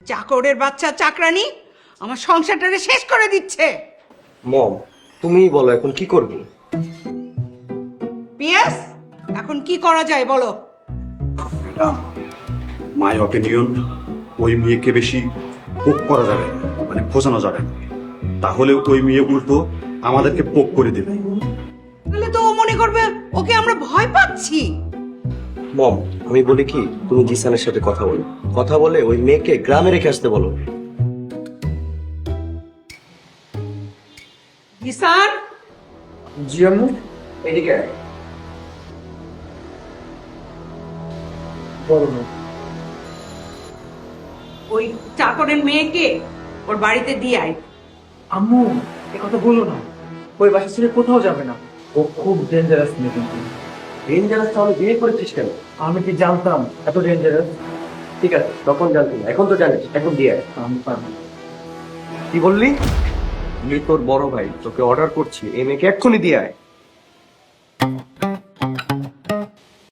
চাকরের বাচ্চা চাকরানি আমার সংসারটারে শেষ করে দিচ্ছে। মম, তুমিই বলো এখন কি করবি? পিয়াস, এখন কি করা যায় বলো? মাই অপিনিয়ন, ওই মেয়েকে বেশি পোক করা যাবে না, মানে খোঁজানো যাবে না। তাহলে ওই মেয়ে উল্টো আমাদেরকে পোক করে দেবে। তাহলে তো ও মনে করবে ওকে আমরা ভয় পাচ্ছি। মম, আমি বলি কি, তুমি জিসানের সাথে কথা বলো, কথা বলে ওই মেয়েকে গ্রামে রেখে আসতে বলো। জিসান, জি আম্মু, এদিকে বলো। ওই চাকরের মেয়েকে ওর বাড়িতে দিয়ে আয়। আম্মু এ কথা বলো না, ওই বাসা ছেড়ে কোথাও যাবে না, ও খুব ডেঞ্জারাস মেয়ে। কিন্তু ডেঞ্জারাস তাহলে বিয়ে করেছিস কেন? আমি কি জানতাম এত ডেঞ্জারাস? ঠিক আছে, তখন জানতি না, এখন তো জানিস, এখন দিয়ে আয়। আমি পারবো না। কি বললি? আমি তোর বড় ভাই, তোকে অর্ডার করছি এই মেয়েকে এক্ষুনি দিয়ে আয়।